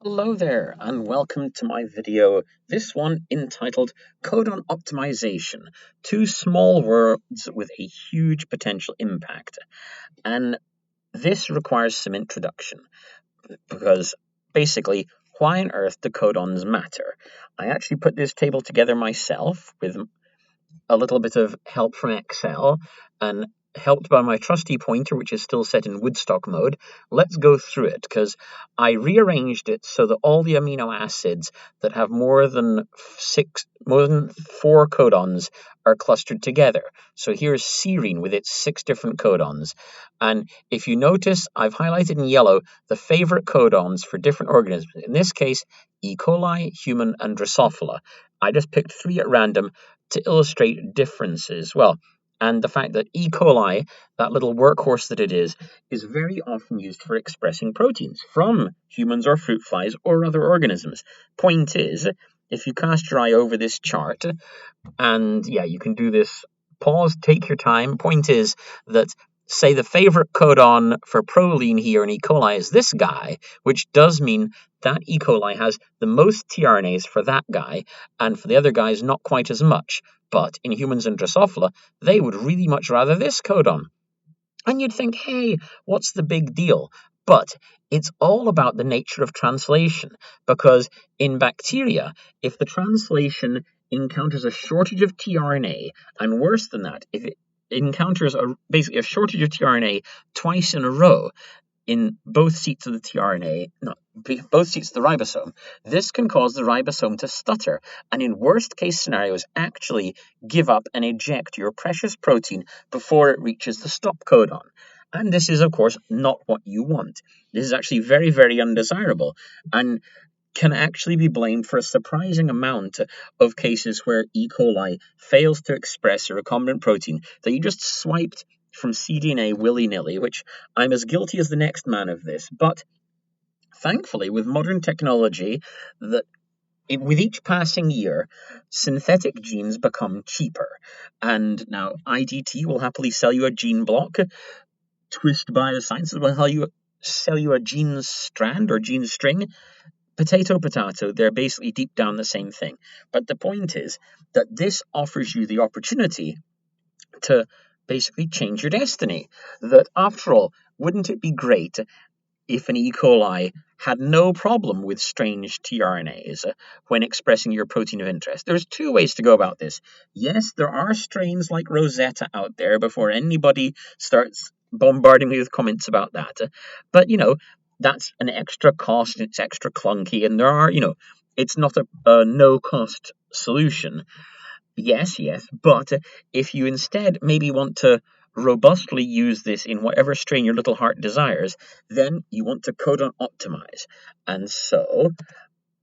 Hello there, and welcome to my video, this one entitled Codon Optimization, two small words with a huge potential impact. And this requires some introduction, because basically, why on earth do codons matter? I actually put this table together myself with a little bit of help from Excel and helped by my trusty pointer, which is still set in Woodstock mode. Let's go through it, because I rearranged it so that all the amino acids that have more than four codons are clustered together. So here's serine with its 6 different codons. And if you notice, I've highlighted in yellow the favorite codons for different organisms. In this case, E. coli, human, and Drosophila. I just picked 3 at random to illustrate differences. Well, and the fact that E. coli, that little workhorse that it is very often used for expressing proteins from humans or fruit flies or other organisms. Point is, if you cast your eye over this chart, and yeah, you can do this, pause, take your time. Point is that, say, the favorite codon for proline here in E. coli is this guy, which does mean that E. coli has the most tRNAs for that guy, and for the other guys, not quite as much. But in humans and Drosophila, they would really much rather this codon. And you'd think, hey, what's the big deal? But it's all about the nature of translation, because in bacteria, if the translation encounters a shortage of tRNA, and worse than that, if it encounters basically a shortage of tRNA twice in a row, in both seats of the tRNA, no, both seats of the ribosome, this can cause the ribosome to stutter, and in worst case scenarios, actually give up and eject your precious protein before it reaches the stop codon. And this is, of course, not what you want. This is actually very, very undesirable, and can actually be blamed for a surprising amount of cases where E. coli fails to express a recombinant protein that you just swiped from cDNA willy-nilly, which I'm as guilty as the next man of this. But thankfully, with modern technology, with each passing year, synthetic genes become cheaper. And now IDT will happily sell you a gene block. Twist Biosciences will sell you a gene strand or gene string. Potato, they're basically deep down the same thing. But the point is that this offers you the opportunity to basically change your destiny. That, after all, wouldn't it be great if an E. coli had no problem with strange tRNAs when expressing your protein of interest? There's 2 ways to go about this. Yes, there are strains like Rosetta out there before anybody starts bombarding me with comments about that. But, that's an extra cost, it's extra clunky, and there are, it's not a no-cost solution. Yes, but if you instead maybe want to robustly use this in whatever strain your little heart desires, then you want to codon optimize. And so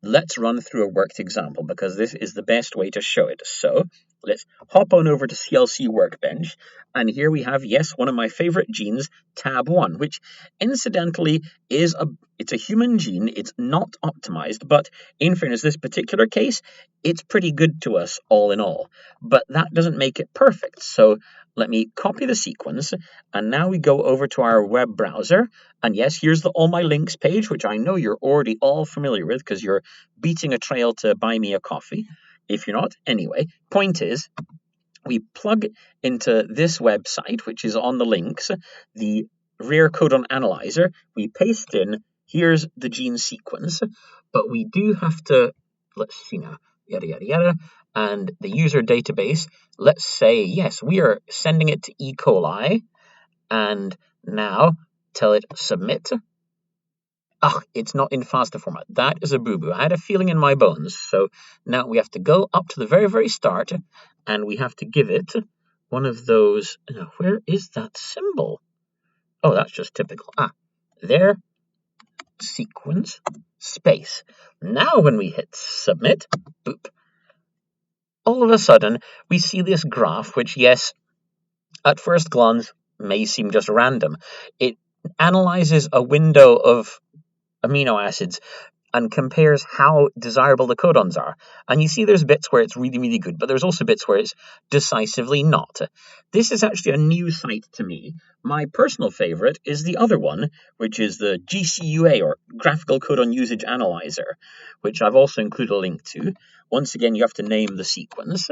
let's run through a worked example, because this is the best way to show it. So let's hop on over to CLC Workbench, and here we have, yes, one of my favorite genes, TAB1, which incidentally it's a human gene. It's not optimized, but in fairness, this particular case, it's pretty good to us all in all. But that doesn't make it perfect. So let me copy the sequence, and now we go over to our web browser. And yes, here's the All My Links page, which I know you're already all familiar with because you're beating a trail to buy me a coffee. If you're not, anyway, point is, we plug into this website, which is on the links, the rare codon analyzer. We paste in, here's the gene sequence, but we do have to, let's see now, yada, yada, yada, and the user database, let's say, yes, we are sending it to E. coli, and now tell it submit. It's not in FASTA format. That is a boo-boo. I had a feeling in my bones. So now we have to go up to the very, very start, and we have to give it one of those. Now, where is that symbol? Oh, that's just typical. There, sequence, space. Now when we hit submit, boop, all of a sudden we see this graph, which, yes, at first glance may seem just random. It analyzes a window of amino acids and compares how desirable the codons are. And you see there's bits where it's really, really good, but there's also bits where it's decisively not. This is actually a new site to me. My personal favorite is the other one, which is the GCUA, or Graphical Codon Usage Analyzer, which I've also included a link to. Once again, you have to name the sequence.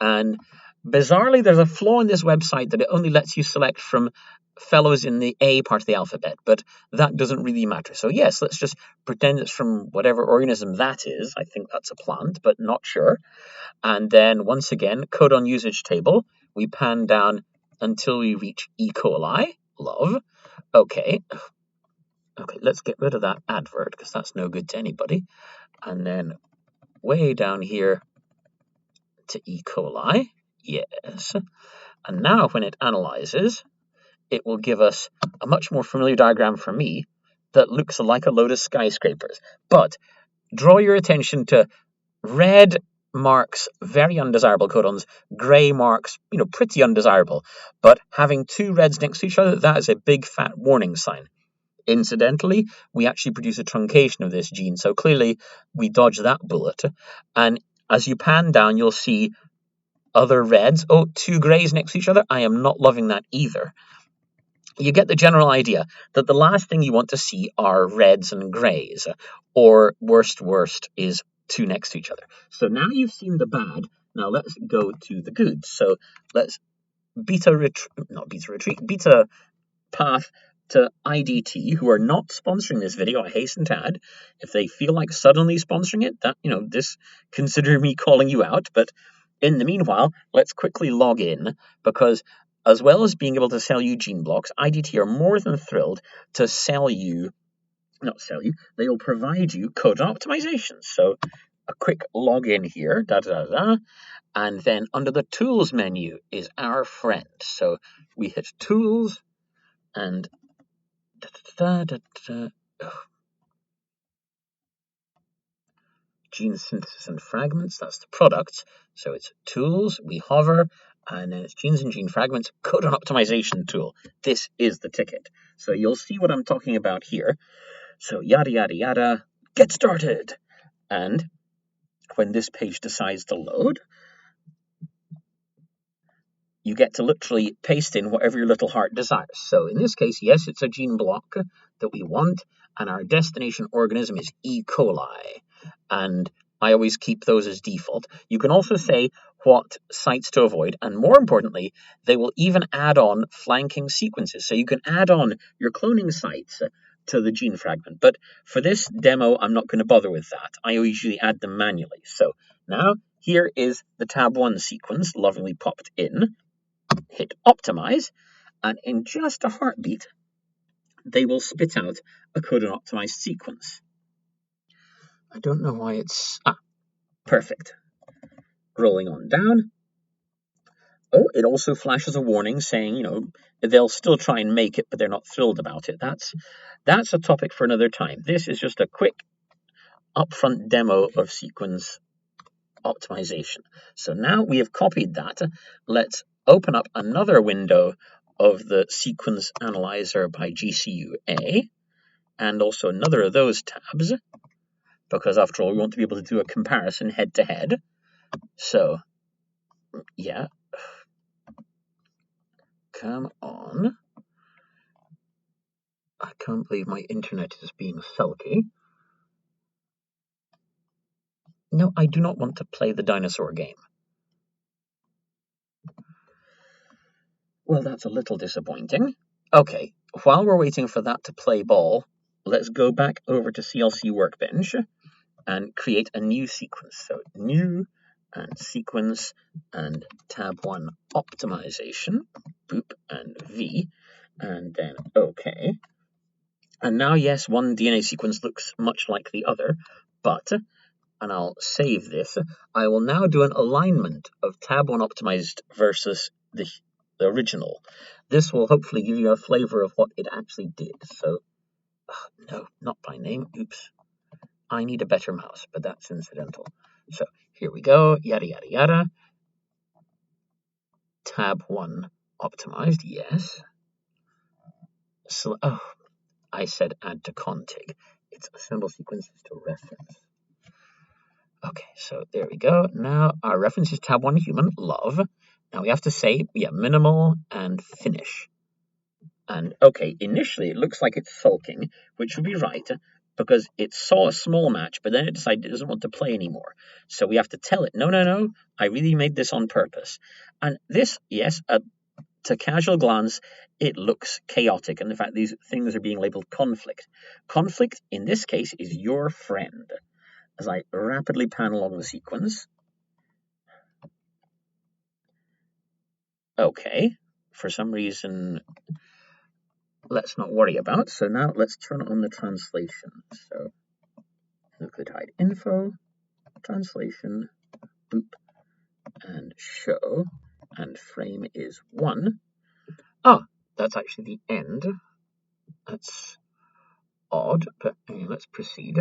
And bizarrely, there's a flaw in this website that it only lets you select from fellows in the A part of the alphabet, but that doesn't really matter. So yes, let's just pretend it's from whatever organism that is. I think that's a plant, but not sure. And then once again, codon usage table. We pan down until we reach E. coli. Love. Okay, let's get rid of that advert because that's no good to anybody. And then way down here to E. coli. Yes. And now when it analyzes, it will give us a much more familiar diagram for me that looks like a load of skyscrapers. But draw your attention to red marks very undesirable codons, grey marks, pretty undesirable. But having two reds next to each other, that is a big fat warning sign. Incidentally, we actually produce a truncation of this gene, so clearly we dodge that bullet. And as you pan down, you'll see other reds. Oh, two greys next to each other. I am not loving that either. You get the general idea that the last thing you want to see are reds and greys, or worst is two next to each other. So now you've seen the bad. Now let's go to the good. So let's beta path to IDT, who are not sponsoring this video. I hasten to add, if they feel like suddenly sponsoring it, that this, consider me calling you out. But in the meanwhile, let's quickly log in, because as well as being able to sell you gene blocks, IDT are more than thrilled to they will provide you codon optimization. So a quick login here, and then under the tools menu is our friend. So we hit tools and gene synthesis and fragments, that's the product. So it's tools, we hover, and then it's genes and gene fragments, codon optimization tool. This is the ticket. So you'll see what I'm talking about here. So yada, yada, yada, get started. And when this page decides to load, you get to literally paste in whatever your little heart desires. So in this case, yes, it's a gene block that we want, and our destination organism is E. coli. And I always keep those as default. You can also say what sites to avoid, and more importantly, they will even add on flanking sequences. So you can add on your cloning sites to the gene fragment. But for this demo, I'm not going to bother with that. I usually add them manually. So now here is the tab 1 sequence, lovingly popped in. Hit optimize, and in just a heartbeat, they will spit out a codon optimized sequence. I don't know why it's... perfect. Rolling on down. Oh, it also flashes a warning saying, they'll still try and make it, but they're not thrilled about it. That's a topic for another time. This is just a quick upfront demo of sequence optimization. So now we have copied that. Let's open up another window of the sequence analyzer by GCUA, and also another of those tabs, because after all, we want to be able to do a comparison head to head. So, yeah. Come on. I can't believe my internet is being sulky. No, I do not want to play the dinosaur game. Well, that's a little disappointing. Okay, while we're waiting for that to play ball, let's go back over to CLC Workbench and create a new sequence. So new and sequence and tab 1 optimization, boop and V, and then OK. And now, yes, one DNA sequence looks much like the other, but, and I'll save this, I will now do an alignment of tab 1 optimized versus the original. This will hopefully give you a flavor of what it actually did. So, no, not by name, oops. I need a better mouse, but that's incidental. So here we go, yada, yada, yada. Tab 1 optimized, yes. So, I said add to config. It's assemble sequences to reference. Okay, so there we go. Now our reference is tab 1 human, love. Now we have to say, minimal and finish. And okay, initially it looks like it's sulking, which would be right, because it saw a small match, but then it decided it doesn't want to play anymore. So we have to tell it, no, I really made this on purpose. And this, yes, to casual glance, it looks chaotic. And in fact, these things are being labeled conflict. Conflict, in this case, is your friend. As I rapidly pan along the sequence. Okay, for some reason, let's not worry about. So now let's turn on the translation. So nucleotide info, translation, boop, and show, and frame is 1. Ah, that's actually the end. That's odd, but let's proceed.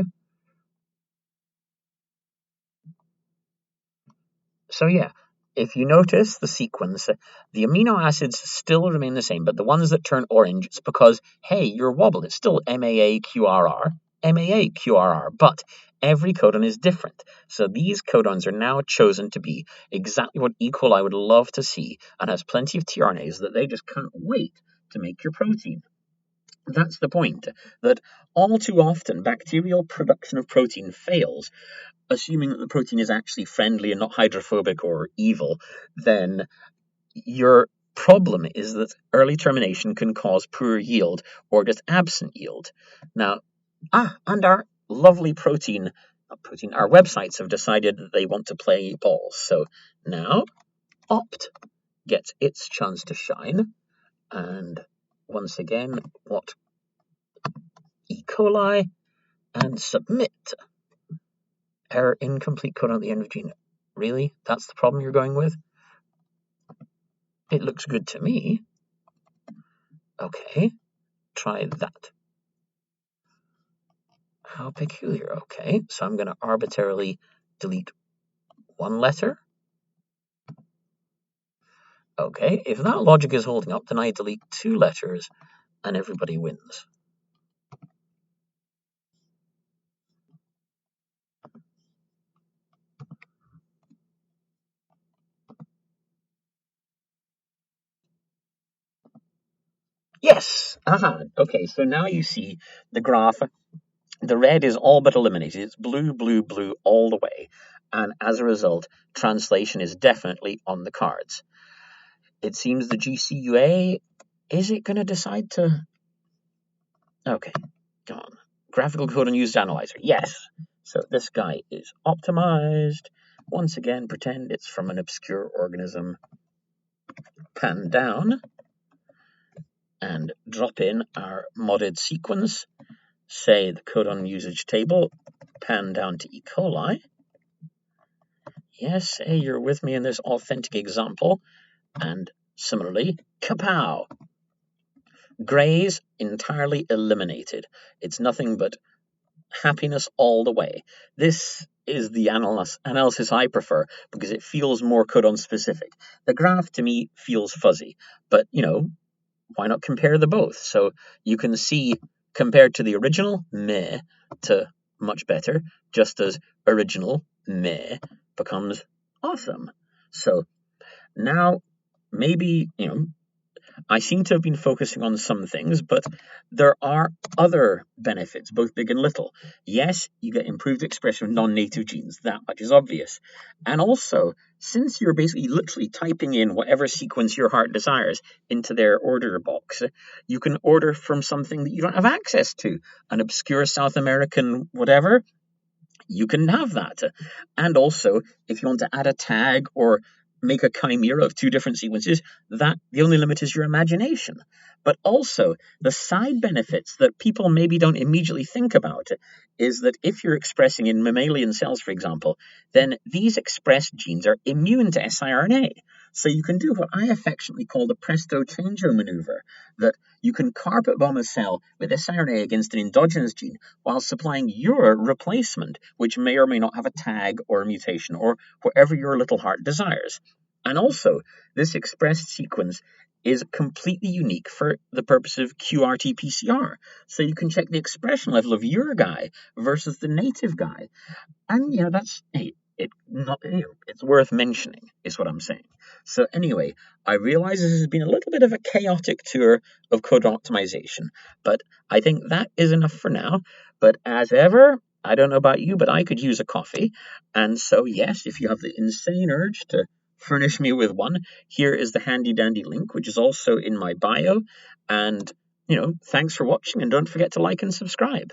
So yeah, if you notice the sequence, the amino acids still remain the same, but the ones that turn orange, it's because, hey, you're wobbled. It's still MAA-QRR, MAA-QRR, but every codon is different. So these codons are now chosen to be exactly what E. coli would love to see, and has plenty of tRNAs that they just can't wait to make your protein. That's the point, that all too often bacterial production of protein fails. Assuming that the protein is actually friendly and not hydrophobic or evil, then your problem is that early termination can cause poor yield or just absent yield. Now, and our lovely our websites have decided that they want to play ball. So now opt gets its chance to shine. And once again, what E. coli, and submit. Error, incomplete codon at the end of gene. Really? That's the problem you're going with? It looks good to me. Okay, try that. How peculiar. Okay, so I'm going to arbitrarily delete 1 letter. Okay, if that logic is holding up, then I delete 2 letters and everybody wins. Yes! Aha! Okay, so now you see the graph. The red is all but eliminated. It's blue, blue, blue all the way. And as a result, translation is definitely on the cards. It seems the GCUA, is it going to decide to... Okay, come on. Graphical codon used analyzer. Yes. So this guy is optimized. Once again, pretend it's from an obscure organism. Pan down and drop in our modded sequence. Say the codon usage table. Pan down to E. coli. Yes, hey, you're with me in this authentic example. And similarly, kapow! Grays entirely eliminated. It's nothing but happiness all the way. This is the analysis I prefer because it feels more codon specific. The graph to me feels fuzzy, but why not compare the both? So you can see compared to the original, meh, to much better, just as original, meh, becomes awesome. So now maybe, I seem to have been focusing on some things, but there are other benefits, both big and little. Yes, you get improved expression of non-native genes. That much is obvious. And also, since you're basically literally typing in whatever sequence your heart desires into their order box, you can order from something that you don't have access to. An obscure South American whatever, you can have that. And also, if you want to add a tag or make a chimera of 2 different sequences, that the only limit is your imagination. But also, the side benefits that people maybe don't immediately think about is that if you're expressing in mammalian cells, for example, then these expressed genes are immune to siRNA. So you can do what I affectionately call the presto changeo maneuver, that you can carpet bomb a cell with siRNA against an endogenous gene while supplying your replacement, which may or may not have a tag or a mutation or whatever your little heart desires. And also, this expressed sequence is completely unique for the purpose of QRT-PCR. So you can check the expression level of your guy versus the native guy. And that's it's worth mentioning, is what I'm saying. So anyway, I realize this has been a little bit of a chaotic tour of codon optimization, but I think that is enough for now. But as ever, I don't know about you, but I could use a coffee. And so yes, if you have the insane urge to furnish me with one, here is the handy dandy link, which is also in my bio. And thanks for watching, and don't forget to like and subscribe.